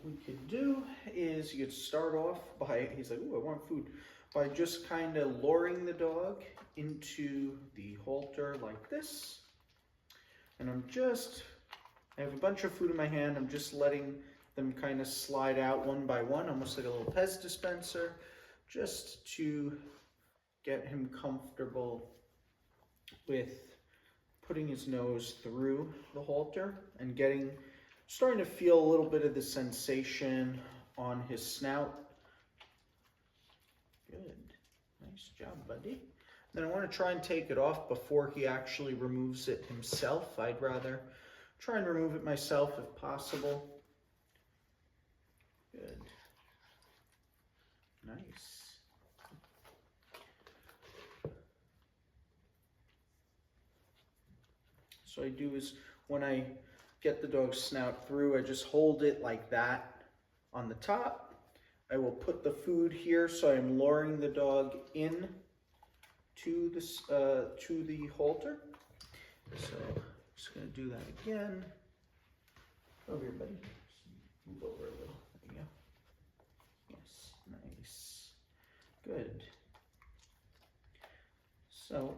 we could do is you could start off by, he's like, ooh, I want food, by just kind of luring the dog into the halter like this. And I have a bunch of food in my hand. I'm just letting them kind of slide out one by one, almost like a little Pez dispenser, just to get him comfortable with putting his nose through the halter and starting to feel a little bit of the sensation on his snout. Good. Nice job, buddy. Then I want to try and take it off before he actually removes it himself. I'd rather try and remove it myself if possible. Good. Nice. So I do is when I get the dog's snout through, I just hold it like that on the top. I will put the food here, so I'm luring the dog in to the halter. So I'm just going to do that again. Over here, buddy. Move over a little. There you go. Yes, nice. Good. So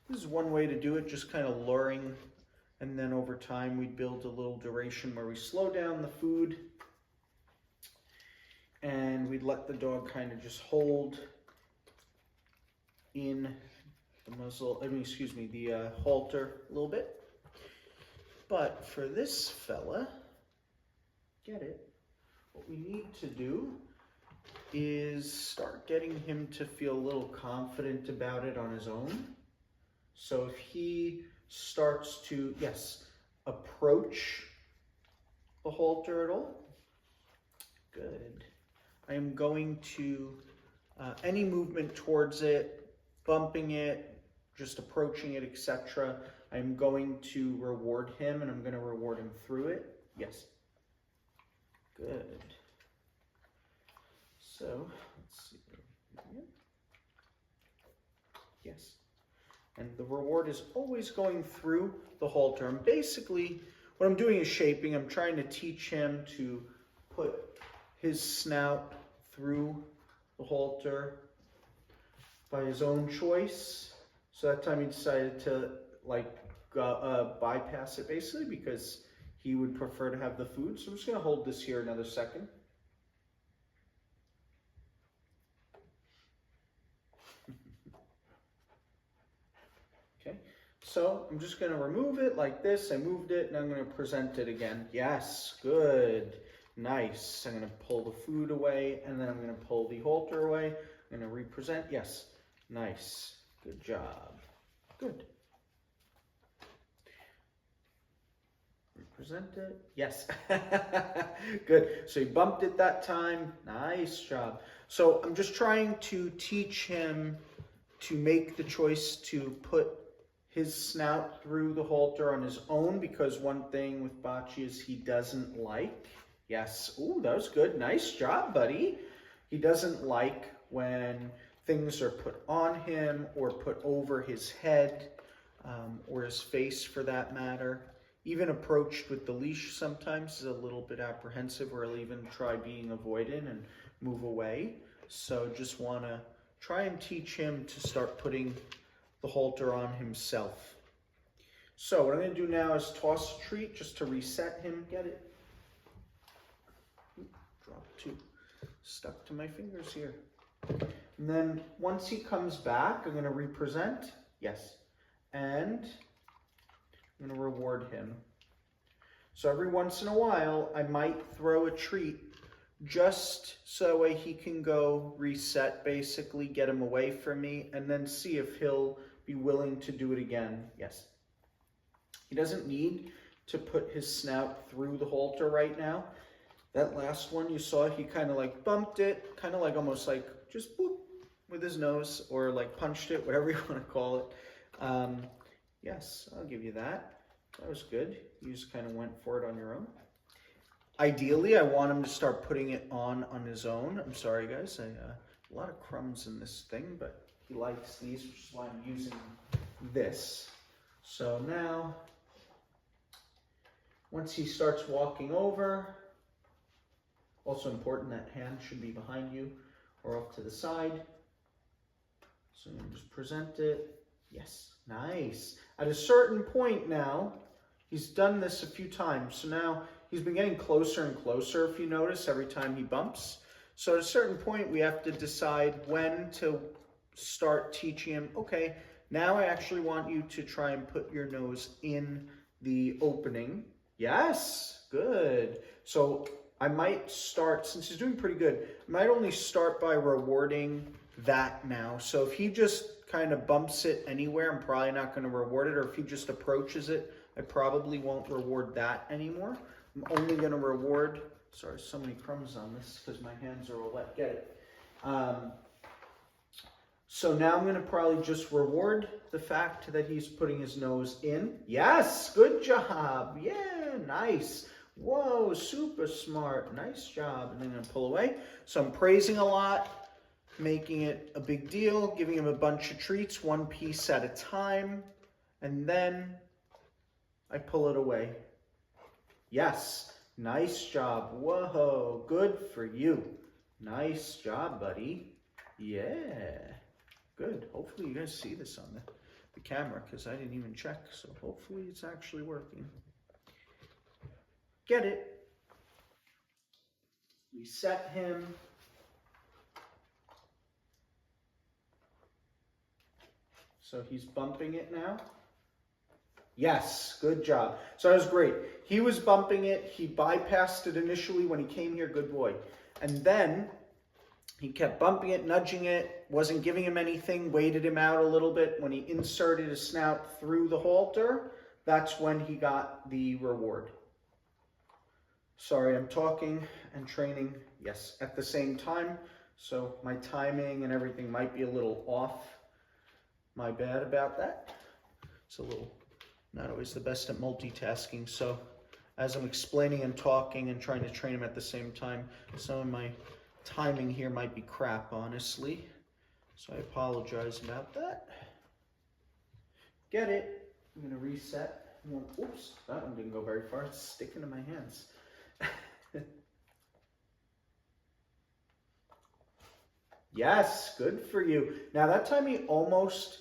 this is one way to do it, just kind of luring, and then over time we build a little duration where we slow down the food and we'd let the dog kind of just hold in the muzzle, the halter a little bit. But for this fella, get it, what we need to do is start getting him to feel a little confident about it on his own. So if he starts to, approach the halter at all, good. I am going to, any movement towards it, bumping it, just approaching it, etc., I'm going to reward him, and I'm going to reward him through it. Yes. Good. So, let's see. Yes. And the reward is always going through the halter. And basically, what I'm doing is shaping. I'm trying to teach him to put his snout through the halter by his own choice. So that time he decided to bypass it basically because he would prefer to have the food. So I'm just going to hold this here another second. Okay, so I'm just going to remove it like this. I moved it and I'm going to present it again. Yes, good. Nice. I'm going to pull the food away and then I'm going to pull the halter away. I'm going to represent. Yes. Nice. Good job. Good. Represent it. Yes. Good. So he bumped it that time. Nice job. So I'm just trying to teach him to make the choice to put his snout through the halter on his own, because one thing with Baci is he doesn't like. Yes. Ooh, that was good. Nice job, buddy. He doesn't like when things are put on him or put over his head or his face for that matter. Even approached with the leash sometimes is a little bit apprehensive, or he'll even try being avoidant and move away. So just want to try and teach him to start putting the halter on himself. So what I'm going to do now is toss a treat just to reset him. Get it? Drop two. Stuck to my fingers here. And then once he comes back, I'm going to represent. Yes. And I'm going to reward him. So every once in a while, I might throw a treat just so that way he can go reset, basically get him away from me, and then see if he'll be willing to do it again. Yes. He doesn't need to put his snout through the halter right now. That last one you saw, he kind of like bumped it, kind of like almost like just boop with his nose, or like punched it, whatever you want to call it. Yes, I'll give you that. That was good. You just kind of went for it on your own. Ideally, I want him to start putting it on his own. I'm sorry, guys. A lot of crumbs in this thing, but he likes these, which is why I'm using this. So now, once he starts walking over, Also important, that hand should be behind you or off to the side. So I'm going to just present it. Yes, nice. At a certain point now, he's done this a few times. So now he's been getting closer and closer, if you notice, every time he bumps. So at a certain point, we have to decide when to start teaching him, okay, now I actually want you to try and put your nose in the opening. Yes, good. So I might start, since he's doing pretty good, I might only start by rewarding that now. So if he just kind of bumps it anywhere, I'm probably not going to reward it. Or if he just approaches it, I probably won't reward that anymore. I'm only going to reward, sorry, so many crumbs on this because my hands are all wet. Get it. So now I'm going to probably just reward the fact that he's putting his nose in. Yes, good job. Yeah, nice. Whoa, super smart. Nice job. And then I'm going to pull away. So I'm praising a lot, making it a big deal, giving him a bunch of treats, one piece at a time. And then I pull it away. Yes, nice job. Whoa, good for you. Nice job, buddy. Yeah. Good. Hopefully you guys see this on the camera because I didn't even check. So hopefully it's actually working. Get it. We set him. So he's bumping it now. Yes, good job. So that was great. He was bumping it. He bypassed it initially when he came here. Good boy. And then he kept bumping it, nudging it, wasn't giving him anything, waited him out a little bit. When he inserted his snout through the halter, that's when he got the reward. Sorry, I'm talking and training, yes, at the same time. So my timing and everything might be a little off. My bad about that. It's a little, not always the best at multitasking. So as I'm explaining and talking and trying to train him at the same time, some of my timing here might be crap, honestly. So I apologize about that. Get it. I'm going to reset. Oops, that one didn't go very far. It's sticking to my hands. Yes, good for you. Now that time he almost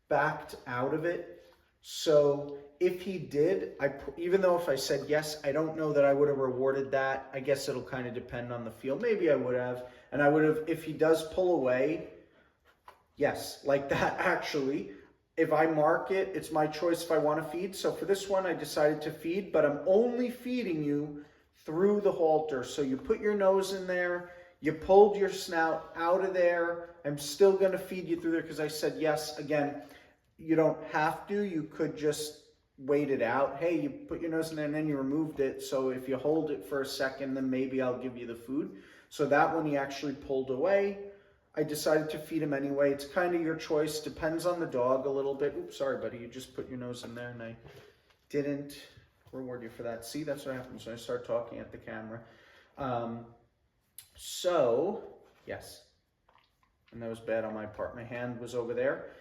backed out of it. So if he did, even though if I said yes, I don't know that I would have rewarded that. I guess it'll kind of depend on the field. Maybe I would have. And I would have, if he does pull away, yes, like that actually. If I mark it, it's my choice if I want to feed. So for this one, I decided to feed, but I'm only feeding you through the halter. So you put your nose in there, you pulled your snout out of there. I'm still going to feed you through there because I said yes. Again, you don't have to. You could just wait it out. Hey, you put your nose in there and then you removed it. So if you hold it for a second, then maybe I'll give you the food. So that one he actually pulled away. I decided to feed him anyway. It's kind of your choice. Depends on the dog a little bit. Oops, sorry, buddy. You just put your nose in there and I didn't reward you for that. See, that's what happens when I start talking at the camera. So, yes. And that was bad on my part. My hand was over there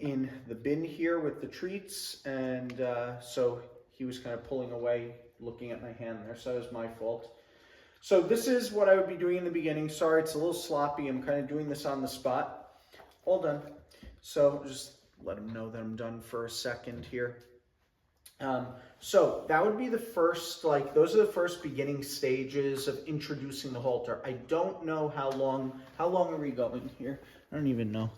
in the bin here with the treats. And so he was kind of pulling away, looking at my hand there. So that was my fault. So this is what I would be doing in the beginning. Sorry, it's a little sloppy. I'm kind of doing this on the spot. All done. So just let him know that I'm done for a second here. So that would be the first, those are the first beginning stages of introducing the halter. I don't know how long are we going here? I don't even know.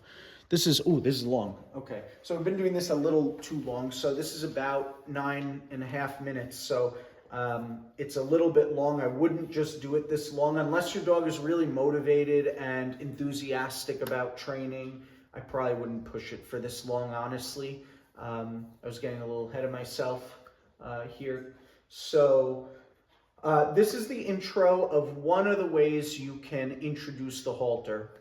This is long. Okay. So I've been doing this a little too long. So this is about 9.5 minutes. So it's a little bit long. I wouldn't just do it this long unless your dog is really motivated and enthusiastic about training. I probably wouldn't push it for this long, honestly. I was getting a little ahead of myself here. So this is the intro of one of the ways you can introduce the halter.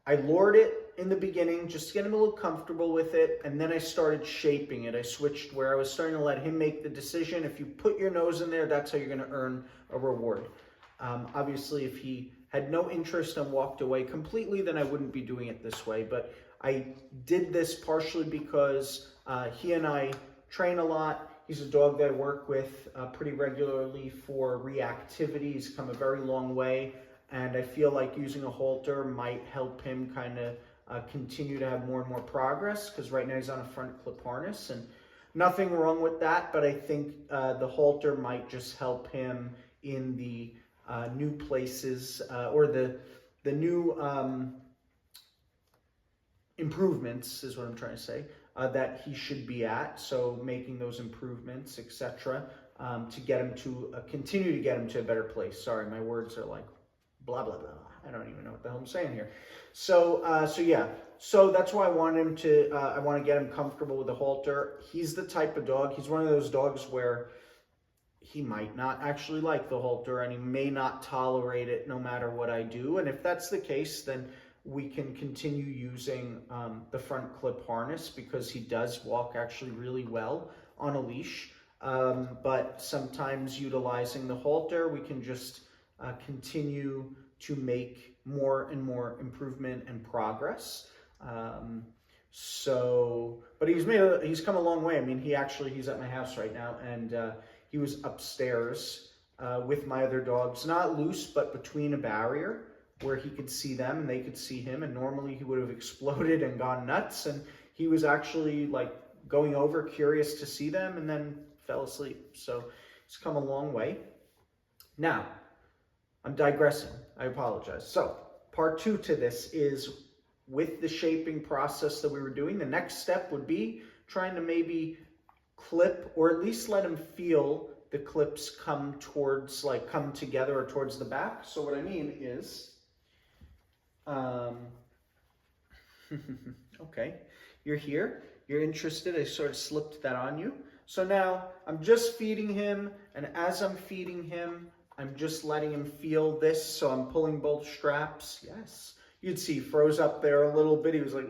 I lured it in the beginning just to get him a little comfortable with it, and then I started shaping it. I switched where I was starting to let him make the decision. If you put your nose in there, that's how you're going to earn a reward. Obviously, if he had no interest and walked away completely, then I wouldn't be doing it this way. But I did this partially because he and I train a lot. He's a dog that I work with pretty regularly for reactivity. He's come a very long way, and I feel like using a halter might help him kind of continue to have more and more progress, because right now he's on a front clip harness, and nothing wrong with that, but I think the halter might just help him in the new places or the new improvements is what I'm trying to say, that he should be at. So making those improvements, etc., to get him to continue to get him to a better place. Sorry, my words are like blah blah blah. I don't even know what the hell I'm saying here. So yeah. So that's why I want him to. I want to get him comfortable with the halter. He's the type of dog. He's one of those dogs where he might not actually like the halter, and he may not tolerate it no matter what I do. And if that's the case, then we can continue using the front clip harness, because he does walk actually really well on a leash. But sometimes utilizing the halter, we can just continue to make more and more improvement and progress. But he's come a long way. I mean, he's at my house right now, and he was upstairs with my other dogs, not loose, but between a barrier where he could see them and they could see him. And normally he would have exploded and gone nuts. And he was actually like going over, curious to see them, and then fell asleep. So he's come a long way. Now, I'm digressing. I apologize. So part 2 to this is, with the shaping process that we were doing, the next step would be trying to maybe clip, or at least let him feel the clips come together or towards the back. So what I mean is, okay, you're here, you're interested, I sort of slipped that on you. So now I'm just feeding him, and as I'm feeding him, I'm just letting him feel this. So I'm pulling both straps. Yes. You'd see he froze up there a little bit. He was like, I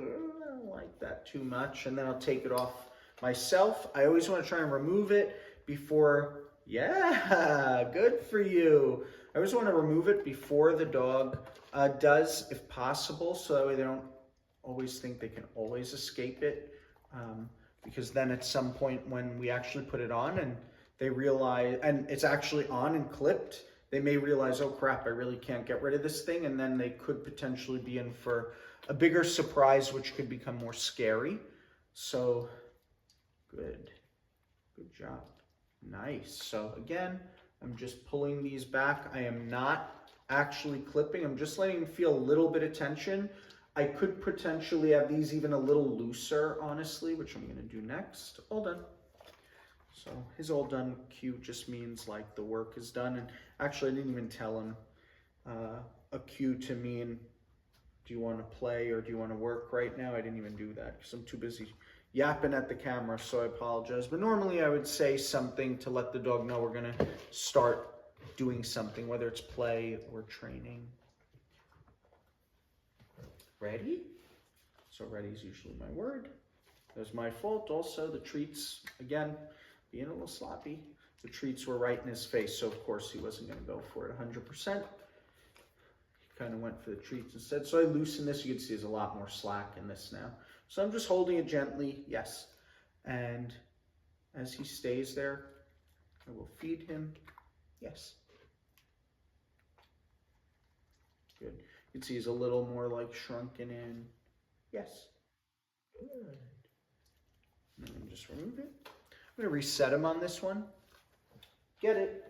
don't like that too much. And then I'll take it off myself. I always want to try and remove it before, yeah, good for you. I always want to remove it before the dog does, if possible, so that way they don't always think they can always escape it. Because then at some point when we actually put it on and they realize, and it's actually on and clipped, they may realize, oh crap, I really can't get rid of this thing, and then they could potentially be in for a bigger surprise, which could become more scary. So, good job, nice. So again, I'm just pulling these back. I am not actually clipping. I'm just letting them feel a little bit of tension. I could potentially have these even a little looser, honestly, which I'm gonna do next. All done. So his all done cue just means like the work is done. And actually I didn't even tell him a cue to mean, do you want to play or do you want to work right now? I didn't even do that because I'm too busy yapping at the camera, so I apologize. But normally I would say something to let the dog know we're gonna start doing something, whether it's play or training. Ready? So ready is usually my word. That's my fault. Also, the treats, again, being a little sloppy. The treats were right in his face, so of course he wasn't going to go for it 100%. He kind of went for the treats instead. So I loosen this. You can see there's a lot more slack in this now. So I'm just holding it gently, yes. And as he stays there, I will feed him, yes. Good. You can see he's a little more like shrunken in, yes. Good. And then just remove it. I'm going to reset him on this one. Get it.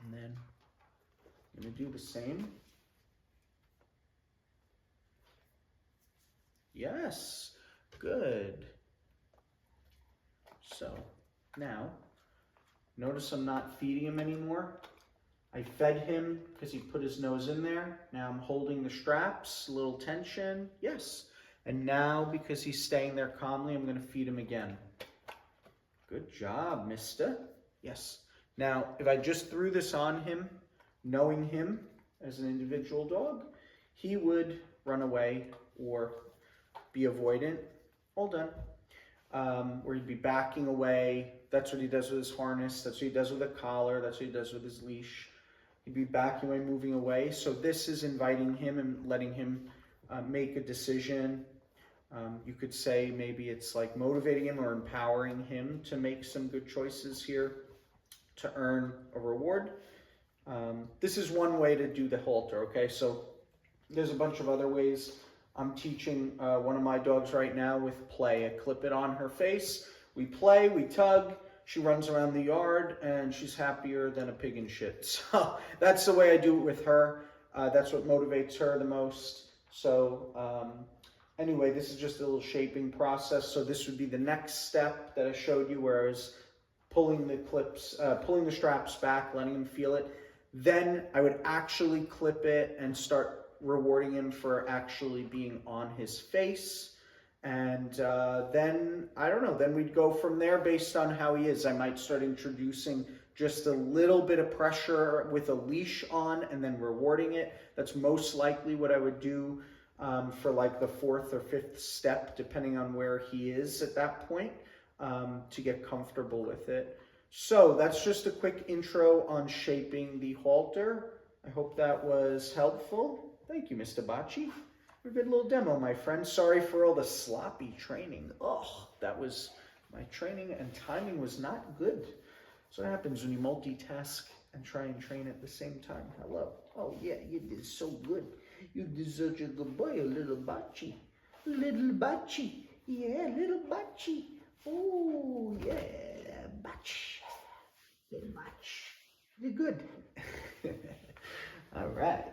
And then I'm going to do the same. Yes. Good. So now, notice I'm not feeding him anymore. I fed him because he put his nose in there. Now I'm holding the straps, a little tension. Yes. And now, because he's staying there calmly, I'm going to feed him again. Good job, mister. Yes. Now, if I just threw this on him, knowing him as an individual dog, he would run away or be avoidant. All done. Or he'd be backing away. That's what he does with his harness. That's what he does with a collar. That's what he does with his leash. He'd be backing away, moving away. So this is inviting him and letting him make a decision. You could say maybe it's like motivating him or empowering him to make some good choices here to earn a reward. This is one way to do the halter, okay? So there's a bunch of other ways. I'm teaching one of my dogs right now with play. I clip it on her face, we play, we tug, she runs around the yard, and she's happier than a pig in shit. So that's the way I do it with her. That's what motivates her the most. So anyway, this is just a little shaping process. So this would be the next step that I showed you, where I was pulling the straps back, letting him feel it. Then I would actually clip it and start rewarding him for actually being on his face. And then, I don't know, then we'd go from there based on how he is. I might start introducing just a little bit of pressure with a leash on and then rewarding it. That's most likely what I would do for like the 4th or 5th step, depending on where he is at that point, to get comfortable with it. So that's just a quick intro on shaping the halter. I hope that was helpful. Thank you, Mr. Baci. A good little demo, my friend. Sorry for all the sloppy training. Oh, that was, my training and timing was not good. So what happens when you multitask and try and train at the same time. Hello. Oh yeah, you did so good. You did such a good boy, a little Baci. Little Baci. Yeah, little Baci. Oh yeah, Baci. Little Baci. You're good. All right.